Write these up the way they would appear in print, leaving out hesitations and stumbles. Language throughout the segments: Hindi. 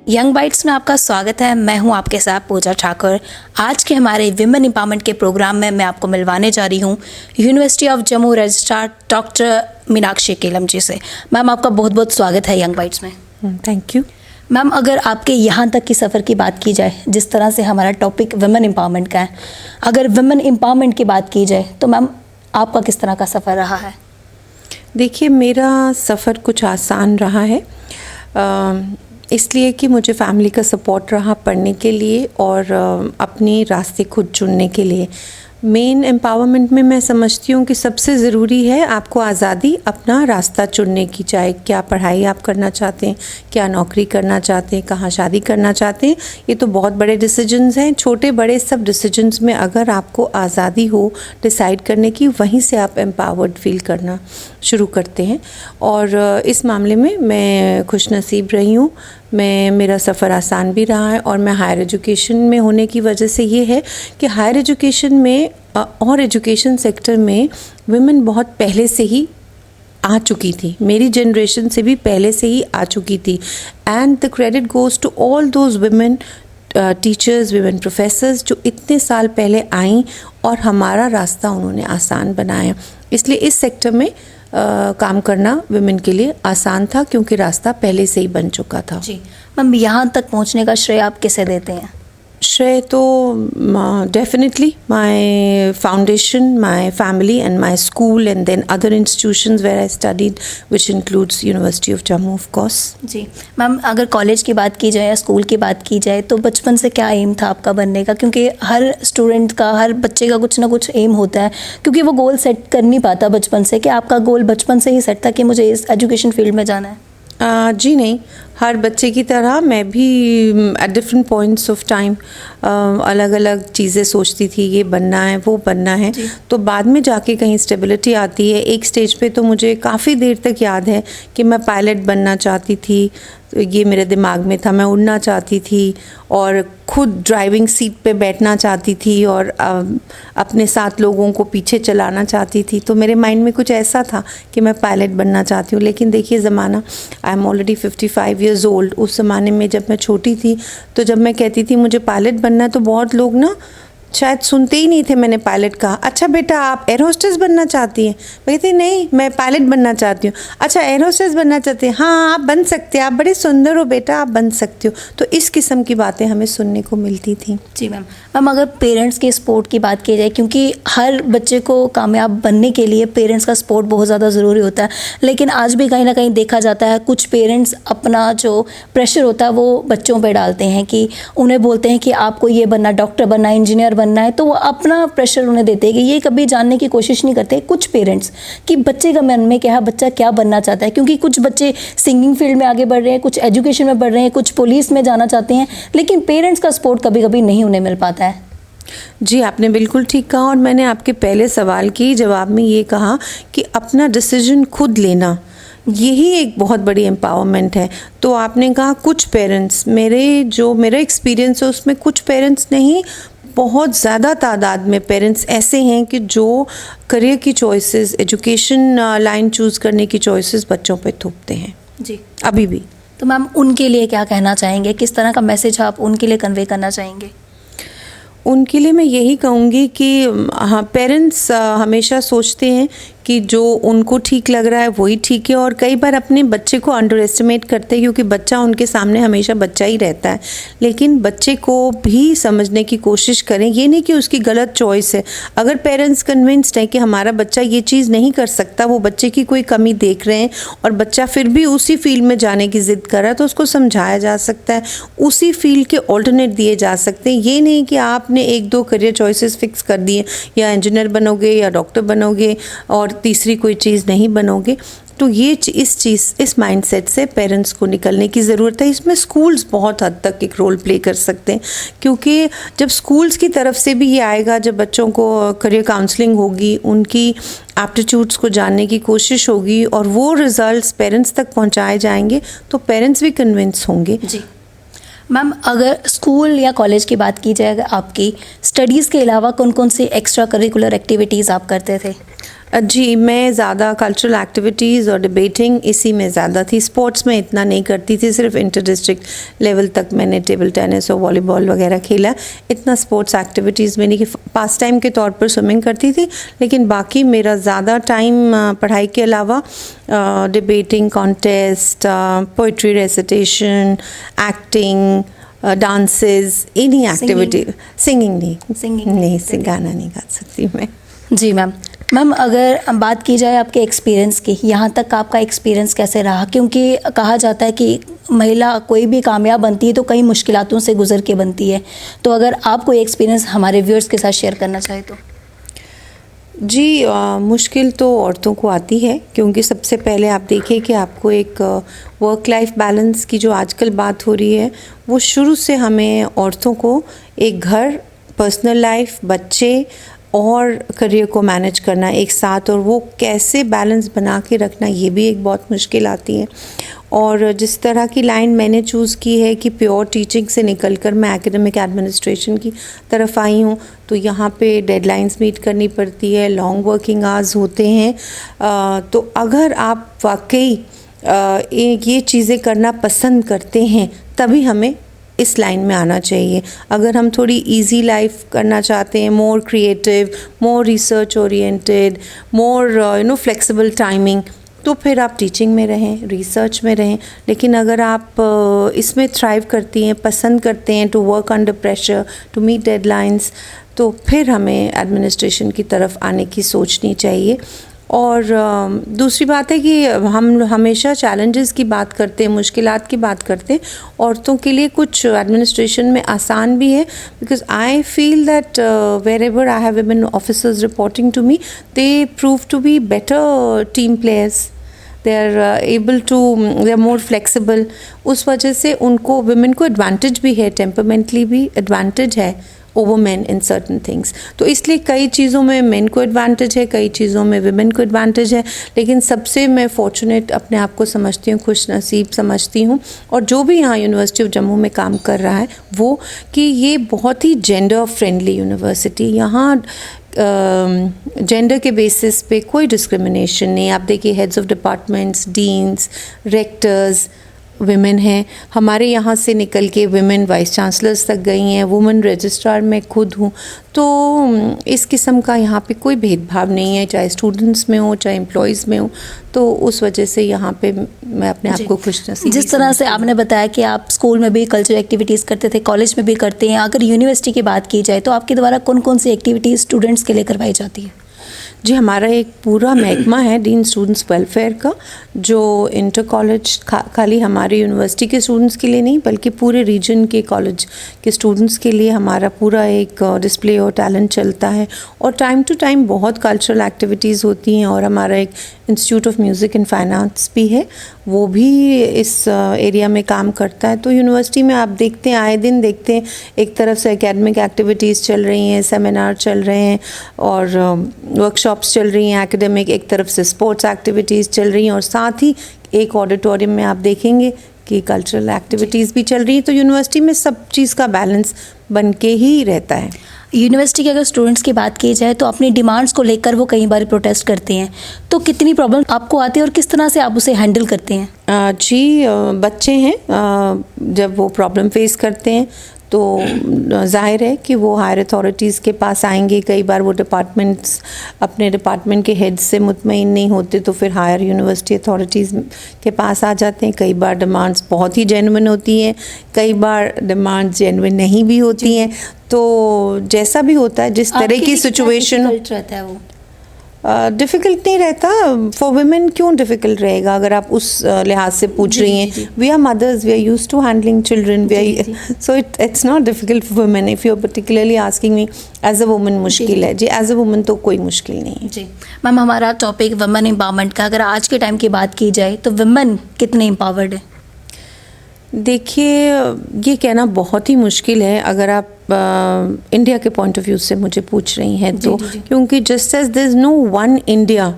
यंग बाइट्स में आपका स्वागत है। मैं हूं आपके साथ पूजा ठाकुर। आज के हमारे विमेन एम्पावरमेंट के प्रोग्राम में मैं आपको मिलवाने जा रही हूं university of Jammu registrar doctor Meenakshi Kelam ji से। मैम, आपका बहुत बहुत स्वागत है यंग बाइट्स में। थैंक यू मैम, अगर आपके यहाँ तक की सफ़र की बात की जाए, जिस तरह से हमारा टॉपिक विमेन एम्पावरमेंट का है, अगर विमेन एम्पावरमेंट की बात की जाए तो मैम आपका किस तरह का सफ़र रहा है? देखिए, मेरा सफ़र कुछ आसान रहा है, इसलिए कि मुझे फैमिली का सपोर्ट रहा पढ़ने के लिए और अपने रास्ते खुद चुनने के लिए। मेन एम्पावरमेंट में मैं समझती हूँ कि सबसे ज़रूरी है आपको आज़ादी अपना रास्ता चुनने की, चाहे क्या पढ़ाई आप करना चाहते हैं, क्या नौकरी करना चाहते हैं, कहाँ शादी करना चाहते हैं। ये तो बहुत बड़े डिसीजंस हैं, छोटे बड़े सब डिसीजंस में अगर आपको आज़ादी हो डिसाइड करने की, वहीं से आप एम्पावर्ड फील करना शुरू करते हैं। और इस मामले में मैं खुशनसीब रही हूँ। मेरा सफ़र आसान भी रहा है और मैं हायर एजुकेशन में होने की वजह से ये है कि हायर एजुकेशन में और एजुकेशन सेक्टर में विमेन बहुत पहले से ही आ चुकी थी, मेरी जनरेशन से भी पहले से ही आ चुकी थी। And the credit goes to all those women teachers, women professors जो इतने साल पहले आईं और हमारा रास्ता उन्होंने आसान बनाया। इसलिए इस सेक्टर में काम करना विमेन के लिए आसान था, क्योंकि रास्ता पहले से ही बन चुका था। जी मैम, यहाँ तक पहुँचने का श्रेय आप किसे देते हैं? श्रेय तो definitely my foundation, my family and my school and then other institutions where I studied, which includes university of Jammu of course. जी मैम, अगर कॉलेज की बात की जाए या स्कूल की बात की जाए तो बचपन से क्या एम था आपका बनने का? क्योंकि हर स्टूडेंट का, हर बच्चे का कुछ ना कुछ एम होता है, क्योंकि वो गोल सेट कर नहीं पाता बचपन से। कि आपका गोल बचपन से ही सेट था कि मुझे इस एजुकेशन फील्ड में जाना है? जी नहीं, हर बच्चे की तरह मैं भी at different points of time अलग अलग चीज़ें सोचती थी, ये बनना है, वो बनना है। तो बाद में जाके कहीं स्टेबिलिटी आती है। एक स्टेज पे तो मुझे काफ़ी देर तक याद है कि मैं पायलट बनना चाहती थी, ये मेरे दिमाग में था। मैं उड़ना चाहती थी और खुद ड्राइविंग सीट पे बैठना चाहती थी और अपने साथ लोगों को पीछे चलाना चाहती थी। तो मेरे माइंड में कुछ ऐसा था कि मैं पायलट बनना चाहती हूँ। लेकिन देखिए, ज़माना, I am already 55 years old. उस ज़माने में जब मैं छोटी थी तो जब मैं कहती थी मुझे पायलट बनना है, तो बहुत लोग ना शायद सुनते ही नहीं थे। मैंने पायलट कहा, अच्छा बेटा आप एयर होस्टेस बनना चाहती हैं? मैं कहती नहीं, मैं पायलट बनना चाहती हूँ। अच्छा एयर होस्टेस बनना चाहती हैं? हाँ आप बन सकते हैं, आप बड़े सुंदर हो बेटा, आप बन सकते हो। तो इस किस्म की बातें हमें सुनने को मिलती थी। जी मैम, अगर पेरेंट्स के सपोर्ट की बात की जाए, क्योंकि हर बच्चे को कामयाब बनने के लिए पेरेंट्स का सपोर्ट बहुत ज़्यादा ज़रूरी होता है। लेकिन आज भी कहीं ना कहीं देखा जाता है कुछ पेरेंट्स अपना जो प्रेशर होता है वो बच्चों पर डालते हैं, कि उन्हें बोलते हैं कि आपको ये बनना, डॉक्टर बनना, इंजीनियर बनना है। तो वो अपना प्रेशर उन्हें देते हैं कि ये कभी जानने की कोशिश नहीं करते कुछ पेरेंट्स कि बच्चे का मन में क्या है, बच्चा क्या बनना चाहता है। क्योंकि कुछ बच्चे सिंगिंग फील्ड में आगे बढ़ रहे हैं, कुछ एजुकेशन में बढ़ रहे हैं, कुछ पुलिस में जाना चाहते हैं, लेकिन पेरेंट्स का सपोर्ट कभी कभी नहीं उन्हें मिल पाता है। जी, आपने बिल्कुल ठीक कहा। और मैंने आपके पहले सवाल के जवाब में ये कहा कि अपना डिसीजन खुद लेना, यही एक बहुत बड़ी एम्पावरमेंट है। तो आपने कहा कुछ पेरेंट्स, मेरा एक्सपीरियंस है उसमें कुछ पेरेंट्स नहीं, बहुत ज़्यादा तादाद में पेरेंट्स ऐसे हैं कि जो करियर की चॉइसेस, एजुकेशन लाइन चूज़ करने की चॉइसेस बच्चों पे थोपते हैं। जी, अभी भी। तो मैम उनके लिए क्या कहना चाहेंगे? किस तरह का मैसेज आप उनके लिए कन्वे करना चाहेंगे? उनके लिए मैं यही कहूँगी कि हाँ, पेरेंट्स हमेशा सोचते हैं कि जो उनको ठीक लग रहा है वही ठीक है, और कई बार अपने बच्चे को अंडर एस्टिमेट करते हैं, क्योंकि बच्चा उनके सामने हमेशा बच्चा ही रहता है। लेकिन बच्चे को भी समझने की कोशिश करें, ये नहीं कि उसकी गलत चॉइस है। अगर पेरेंट्स कन्विंस्ड है कि हमारा बच्चा ये चीज़ नहीं कर सकता, वो बच्चे की कोई कमी देख रहे हैं और बच्चा फिर भी उसी फील्ड में जाने की ज़िद कर रहा है, तो उसको समझाया जा सकता है, उसी फील्ड के ऑल्टरनेट दिए जा सकते हैं। ये नहीं कि आपने 1-2 करियर चॉइसेस फिक्स कर दिए, या इंजीनियर बनोगे या डॉक्टर बनोगे और तीसरी कोई चीज़ नहीं बनोगे। तो ये इस माइंडसेट से पेरेंट्स को निकलने की ज़रूरत है। इसमें स्कूल्स बहुत हद तक एक रोल प्ले कर सकते हैं, क्योंकि जब स्कूल्स की तरफ से भी ये आएगा, जब बच्चों को करियर काउंसलिंग होगी, उनकी एप्टीट्यूड्स को जानने की कोशिश होगी और वो रिजल्ट्स पेरेंट्स तक पहुंचाए जाएंगे, तो पेरेंट्स भी कन्विंस होंगे। जी मैम, अगर स्कूल या कॉलेज की बात की जाए, आपकी स्टडीज़ के अलावा कौन कौन सी एक्स्ट्रा करिकुलर एक्टिविटीज़ आप करते थे? जी, मैं ज़्यादा कल्चरल एक्टिविटीज़ और डिबेटिंग इसी में ज़्यादा थी। स्पोर्ट्स में इतना नहीं करती थी, सिर्फ इंटर डिस्ट्रिक्ट लेवल तक मैंने टेबल टेनिस और वॉलीबॉल वगैरह खेला। इतना स्पोर्ट्स एक्टिविटीज़ में नहीं कि पास टाइम के तौर पर स्विमिंग करती थी, लेकिन बाकी मेरा ज़्यादा टाइम पढ़ाई के अलावा debating contest, poetry recitation, acting, dances, इन्हीं एक्टिविटी। सिंगिंग नहीं, गाना नहीं गा सकती मैं। जी मैम, अगर बात की जाए आपके एक्सपीरियंस की, यहाँ तक का आपका एक्सपीरियंस कैसे रहा? क्योंकि कहा जाता है कि महिला कोई भी कामयाब बनती है तो कई मुश्किलातों से गुजर के बनती है, तो अगर आप कोई एक्सपीरियंस हमारे व्यूअर्स के साथ शेयर करना चाहें तो। जी, मुश्किल तो औरतों को आती है, क्योंकि सबसे पहले आप देखिए कि आपको एक वर्क लाइफ बैलेंस की जो आजकल बात हो रही है, वो शुरू से हमें औरतों को एक घर, पर्सनल लाइफ, बच्चे और करियर को मैनेज करना एक साथ, और वो कैसे बैलेंस बना के रखना, ये भी एक बहुत मुश्किल आती है। और जिस तरह की लाइन मैंने चूज़ की है कि प्योर टीचिंग से निकलकर मैं एकेडमिक एडमिनिस्ट्रेशन की तरफ आई हूँ, तो यहाँ पे डेडलाइंस मीट करनी पड़ती है, लॉन्ग वर्किंग आवर्स होते हैं। तो अगर आप वाकई ये चीज़ें करना पसंद करते हैं, तभी हमें इस लाइन में आना चाहिए। अगर हम थोड़ी इजी लाइफ करना चाहते हैं, more creative, more research oriented, more flexible timing, तो फिर आप टीचिंग में रहें, रिसर्च में रहें। लेकिन अगर आप इसमें थ्राइव करती हैं, पसंद करते हैं to work under pressure, to meet deadlines, तो फिर हमें एडमिनिस्ट्रेशन की तरफ आने की सोचनी चाहिए। और दूसरी बात है कि हम हमेशा चैलेंजेस की बात करते हैं, मुश्किलात की बात करते हैं। औरतों के लिए कुछ एडमिनिस्ट्रेशन में आसान भी है, because I feel that wherever I have women officers reporting to me, they prove to be better team players, they are able to, they are more flexible. उस वजह से उनको, वुमेन को एडवांटेज भी है, टेम्परमेंटली भी एडवांटेज है over man in certain things. तो इसलिए कई चीज़ों में मेन को एडवांटेज है, कई चीज़ों में वुमेन को एडवांटेज है। लेकिन सबसे मैं फॉर्चुनेट अपने आप को समझती हूँ, खुश नसीब समझती हूँ, और जो भी यहाँ यूनिवर्सिटी ऑफ जम्मू में काम कर रहा है वो, कि ये बहुत ही जेंडर फ्रेंडली यूनिवर्सिटी, यहाँ जेंडर के बेसिस पे कोई डिस्क्रिमिनेशन नहीं। आप देखिए heads of departments, deans, rector's women हैं। हमारे यहाँ से निकल के विमेन वाइस चांसलर्स तक गई हैं, वुमेन रजिस्ट्रार मैं खुद हूँ। तो इस किस्म का यहाँ पे कोई भेदभाव नहीं है, चाहे स्टूडेंट्स में हो, चाहे एम्प्लॉयज़ में हो। तो उस वजह से यहाँ पे मैं अपने आप को खुशनसीब। जिस तरह से आपने बताया कि आप स्कूल में भी कल्चरल एक्टिविटीज़ करते थे, कॉलेज में भी करते हैं, अगर यूनिवर्सिटी की बात की जाए तो आपके द्वारा कौन कौन सी एक्टिविटीज़ स्टूडेंट्स के लिए करवाई जाती है? जी, हमारा एक पूरा महकमा है डीन स्टूडेंट्स वेलफेयर का, जो इंटर कॉलेज खाली हमारे यूनिवर्सिटी के स्टूडेंट्स के लिए नहीं, बल्कि पूरे रीजन के कॉलेज के स्टूडेंट्स के लिए हमारा पूरा एक डिस्प्ले और टैलेंट चलता है। और टाइम टू टाइम बहुत कल्चरल एक्टिविटीज़ होती हैं। और हमारा एक institute of music and finance भी है, वो भी इस एरिया में काम करता है। तो यूनिवर्सिटी में आप देखते हैं, आए दिन देखते हैं, एक तरफ से एकेडमिक एक्टिविटीज़ चल रही हैं, सेमिनार चल रहे हैं और वर्कशॉप्स चल रही हैं एकेडमिक, एक तरफ से स्पोर्ट्स एक्टिविटीज़ चल रही हैं, और साथ ही एक ऑडिटोरियम में आप देखेंगे कि कल्चरल एक्टिविटीज़ भी चल रही हैं। तो यूनिवर्सिटी में सब चीज़ का बैलेंस बन के ही रहता है। यूनिवर्सिटी के अगर स्टूडेंट्स की बात की जाए तो अपनी डिमांड्स को लेकर वो कई बार प्रोटेस्ट करते हैं, तो कितनी प्रॉब्लम आपको आती है और किस तरह से आप उसे हैंडल करते हैं? जी, बच्चे हैं, जब वो प्रॉब्लम फेस करते हैं तो जाहिर है कि वो हायर अथॉरिटीज़ के पास आएंगे। कई बार वो डिपार्टमेंट्स अपने डिपार्टमेंट के हेड से मुतमईन नहीं होते, तो फिर हायर यूनिवर्सिटी अथॉरिटीज़ के पास आ जाते हैं। कई बार डिमांड्स बहुत ही जेन्युइन होती हैं, कई बार डिमांड्स जेन्युइन नहीं भी होती हैं। तो जैसा भी होता है, जिस तरह की सिचुएशन रहता है वो डिफ़िकल्ट नहीं रहता। फॉर वुमेन क्यों डिफ़िकल्ट रहेगा, अगर आप उस लिहाज से पूछ रही हैं। We are mothers, we are used to handling children, we are, so it's not difficult for women. If you are particularly asking me as a woman मुश्किल है जी, एज अ वुमन तो कोई मुश्किल नहीं है जी। मैम, हमारा टॉपिक वुमेन एम्पावरमेंट का, अगर आज के टाइम की बात की जाए तो वुमेन कितने एम्पावर्ड है? देखिए, ये कहना बहुत ही मुश्किल है अगर आप इंडिया के पॉइंट ऑफ व्यू से मुझे पूछ रही हैं तो, क्योंकि just as there is no one India,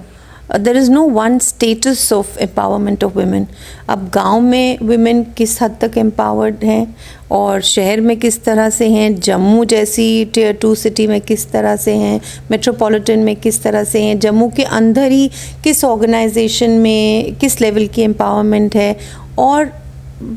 there is no one status of empowerment of women. अब गांव में वुमेन किस हद तक एम्पावर्ड हैं और शहर में किस तरह से हैं, जम्मू जैसी Tier 2 सिटी में किस तरह से हैं, मेट्रोपॉलिटन में किस तरह से हैं, जम्मू के अंदर ही किस ऑर्गेनाइजेशन में किस लेवल की एम्पावरमेंट है। और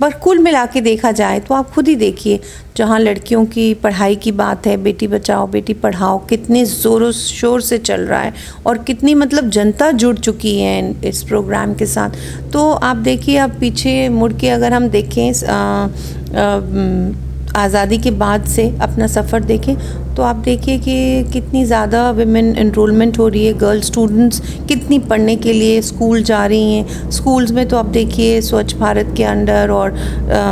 पर कुल मिला के देखा जाए तो आप खुद ही देखिए, जहाँ लड़कियों की पढ़ाई की बात है, बेटी बचाओ बेटी पढ़ाओ कितने ज़ोरों शोर से चल रहा है और कितनी मतलब जनता जुड़ चुकी है इस प्रोग्राम के साथ। तो आप देखिए, आप पीछे मुड़ के अगर हम देखें आज़ादी के बाद से अपना सफ़र देखें तो आप देखिए कि कितनी ज़्यादा विमेन एनरोलमेंट हो रही है, गर्ल स्टूडेंट्स कितनी पढ़ने के लिए स्कूल जा रही हैं। स्कूल्स में तो आप देखिए स्वच्छ भारत के अंडर और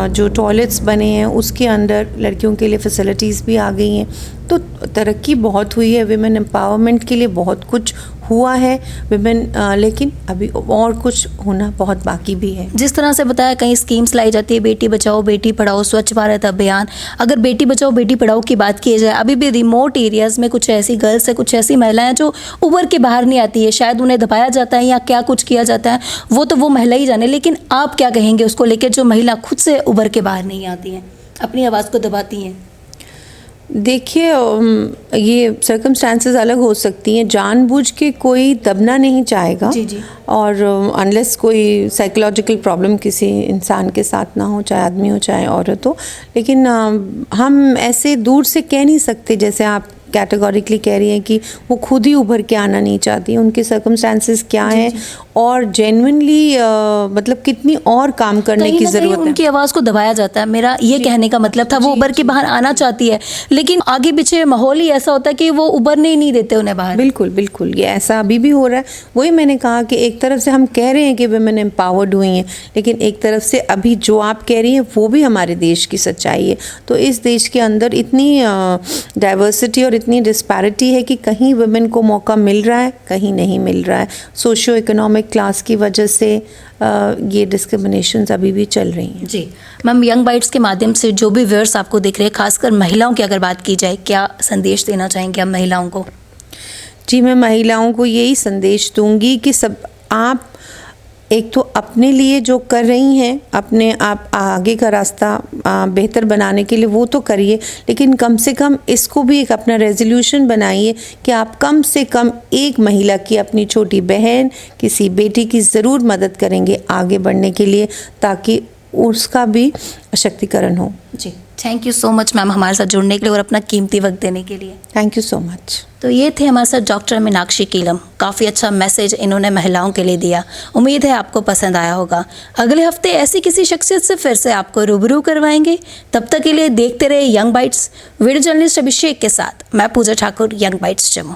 जो टॉयलेट्स बने हैं उसके अंडर लड़कियों के लिए फैसिलिटीज़ भी आ गई हैं। तो तरक्की बहुत हुई है, विमेन एम्पावरमेंट के लिए बहुत कुछ हुआ है विमेन, लेकिन अभी और कुछ होना बहुत बाकी भी है। जिस तरह से बताया, कई स्कीम्स लाई जाती है, बेटी बचाओ बेटी पढ़ाओ, स्वच्छ भारत अभियान। अगर बेटी बचाओ बेटी पढ़ाओ की बात की जाए, अभी भी रिमोट एरियाज़ में कुछ ऐसी गर्ल्स है, कुछ ऐसी महिलाएं जो उभर के बाहर नहीं आती है। शायद उन्हें दबाया जाता है या क्या कुछ किया जाता है, वो महिला ही जाने। लेकिन आप क्या कहेंगे उसको लेकर, जो महिला खुद से उभर के बाहर नहीं आती हैं, अपनी आवाज़ को दबाती हैं? देखिए, ये सर्कमस्टांसेस अलग हो सकती हैं, जानबूझ के कोई दबना नहीं चाहेगा। जी जी। और अनलेस कोई साइकोलॉजिकल प्रॉब्लम किसी इंसान के साथ ना हो, चाहे आदमी हो चाहे औरत हो। लेकिन हम ऐसे दूर से कह नहीं सकते, जैसे आप कैटेगोरिकली कह रही हैं कि वो खुद ही उभर के आना नहीं चाहती, उनके सर्कमस्टांसेस क्या हैं और जेन्युइनली मतलब कितनी और काम करने की ज़रूरत है। उनकी आवाज़ को दबाया जाता है, मेरा ये कहने का मतलब था। वो उभर के बाहर आना चाहती है, लेकिन आगे पीछे माहौल ही ऐसा होता है कि वो उभरने ही नहीं देते उन्हें बाहर। बिल्कुल बिल्कुल, ये ऐसा अभी भी हो रहा है। वही मैंने कहा कि एक तरफ से हम कह रहे हैं कि वुमेन एम्पावर्ड हुई हैं, लेकिन एक तरफ से अभी जो आप कह रही हैं वो भी हमारे देश की सच्चाई है। तो इस देश के अंदर इतनी डाइवर्सिटी और इतनी डिस्पैरिटी है कि कहीं वुमेन को मौका मिल रहा है, कहीं नहीं मिल रहा है। सोशियो इकोनॉमिक क्लास की वजह से ये डिस्क्रिमिनेशंस अभी भी चल रही हैं। जी मैम, यंग बाइट्स के माध्यम से जो भी व्यूअर्स आपको देख रहे हैं, खासकर महिलाओं की अगर बात की जाए, क्या संदेश देना चाहेंगे आप महिलाओं को? जी, मैं महिलाओं को यही संदेश दूंगी कि सब आप एक तो अपने लिए जो कर रही हैं, अपने आप आगे का रास्ता बेहतर बनाने के लिए वो तो करिए, लेकिन कम से कम इसको भी एक अपना रेजोल्यूशन बनाइए कि आप कम से कम एक महिला की, अपनी छोटी बहन, किसी बेटी की ज़रूर मदद करेंगे आगे बढ़ने के लिए, ताकि उसका भी सशक्तिकरण हो। जी, thank you so much ma'am हमारे साथ जुड़ने के लिए और अपना कीमती वक्त देने के लिए। Thank you so much. तो ये थे हमारे साथ डॉक्टर मीनाक्षी कीलम। काफ़ी अच्छा मैसेज इन्होंने महिलाओं के लिए दिया। उम्मीद है आपको पसंद आया होगा। अगले हफ्ते ऐसी किसी शख्सियत से फिर से आपको रूबरू करवाएंगे। तब तक के लिए देखते रहे यंग बाइट्स। वीडियो जर्नलिस्ट अभिषेक के साथ मैं पूजा ठाकुर, यंग बाइट्स जम्मू।